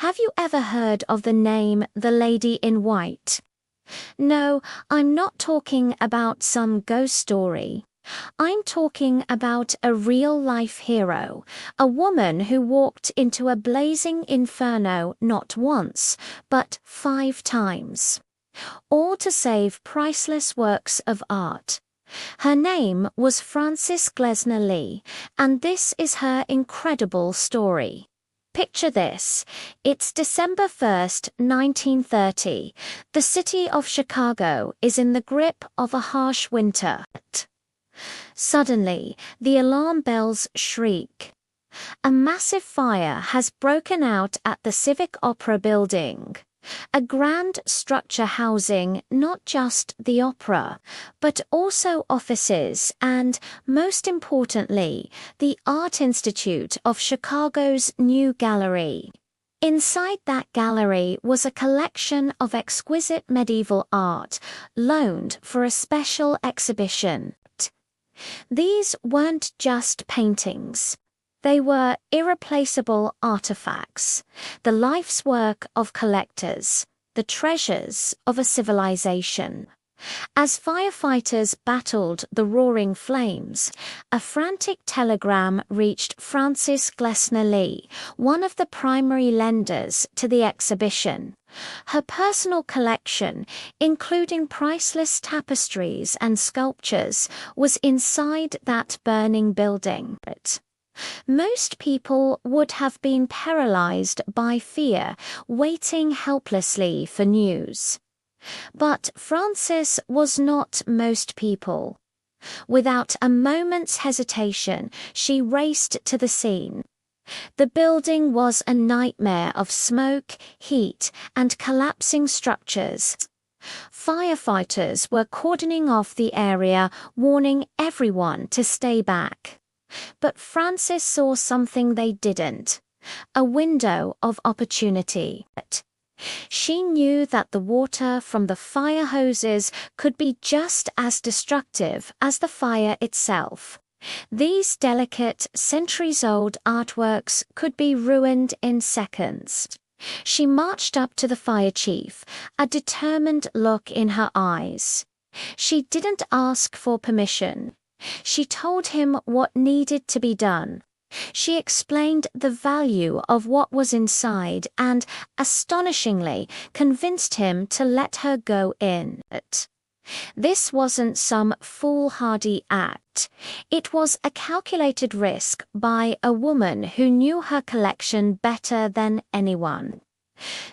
Have you ever heard of the name The Lady in White? No, I'm not talking about some ghost story. I'm talking about a real-life hero, a woman who walked into a blazing inferno not once, but 5 times, all to save priceless works of art. Her name was Frances Glessner Lee, and this is her incredible story. Picture this. It's December 1st, 1930. The city of Chicago is in the grip of a harsh winter. Suddenly, the alarm bells shriek. A massive fire has broken out at the Civic Opera building, a grand structure housing not just the opera, but also offices and, most importantly, the Art Institute of Chicago's new gallery. Inside that gallery was a collection of exquisite medieval art, loaned for a special exhibition. These weren't just paintings. They were irreplaceable artifacts, the life's work of collectors, the treasures of a civilization. As firefighters battled the roaring flames, a frantic telegram reached Frances Glessner Lee, one of the primary lenders to the exhibition. Her personal collection, including priceless tapestries and sculptures, was inside that burning building. Most people would have been paralyzed by fear, waiting helplessly for news. But Frances was not most people. Without a moment's hesitation, she raced to the scene. The building was a nightmare of smoke, heat, and collapsing structures. Firefighters were cordoning off the area, warning everyone to stay back. But Frances saw something they didn't: a window of opportunity. She knew that the water from the fire hoses could be just as destructive as the fire itself. These delicate, centuries-old artworks could be ruined in seconds. She marched up to the fire chief, a determined look in her eyes. She didn't ask for permission. She told him what needed to be done. She explained the value of what was inside and, astonishingly, convinced him to let her go in. This wasn't some foolhardy act. It was a calculated risk by a woman who knew her collection better than anyone.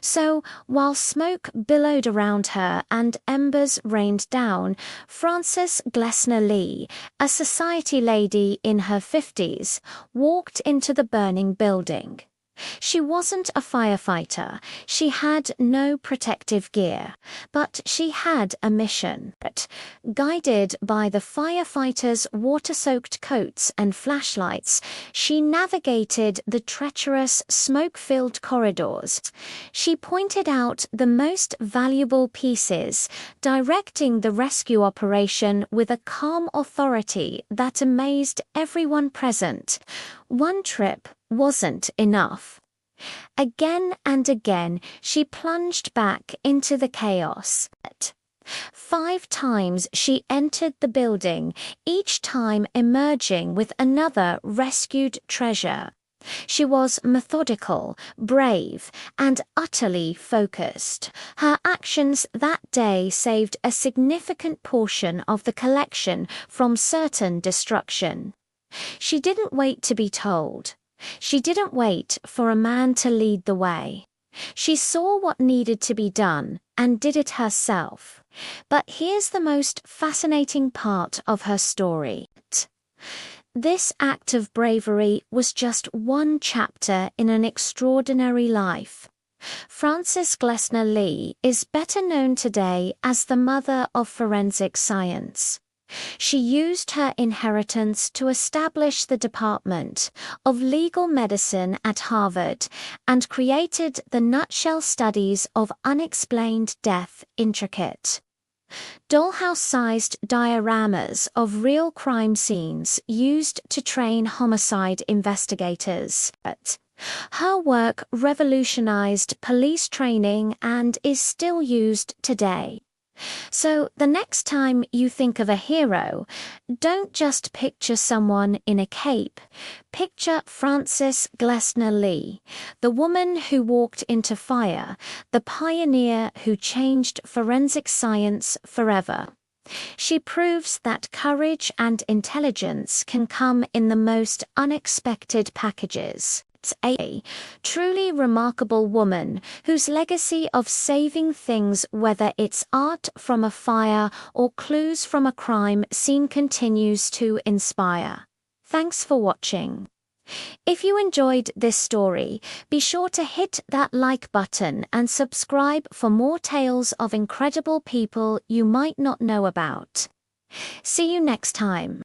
So, while smoke billowed around her and embers rained down, Frances Glessner Lee, a society lady in her 50s, walked into the burning building. She wasn't a firefighter, she had no protective gear, but she had a mission. Guided by the firefighters' water-soaked coats and flashlights, she navigated the treacherous, smoke-filled corridors. She pointed out the most valuable pieces, directing the rescue operation with a calm authority that amazed everyone present. One trip wasn't enough. Again and again, she plunged back into the chaos. 5 times she entered the building, each time emerging with another rescued treasure. She was methodical, brave, and utterly focused. Her actions that day saved a significant portion of the collection from certain destruction. She didn't wait to be told. She didn't wait for a man to lead the way. She saw what needed to be done and did it herself. But here's the most fascinating part of her story. This act of bravery was just one chapter in an extraordinary life. Frances Glessner Lee is better known today as the mother of forensic science. She used her inheritance to establish the Department of Legal Medicine at Harvard and created the nutshell studies of unexplained death intricate. Dollhouse-sized dioramas of real crime scenes used to train homicide investigators. Her work revolutionized police training and is still used today. So the next time you think of a hero, don't just picture someone in a cape. Picture Frances Glessner Lee, the woman who walked into fire, the pioneer who changed forensic science forever. She proves that courage and intelligence can come in the most unexpected packages. A truly remarkable woman whose legacy of saving things, whether it's art from a fire or clues from a crime scene, continues to inspire. Thanks for watching. If you enjoyed this story, be sure to hit that like button and subscribe for more tales of incredible people you might not know about. See you next time.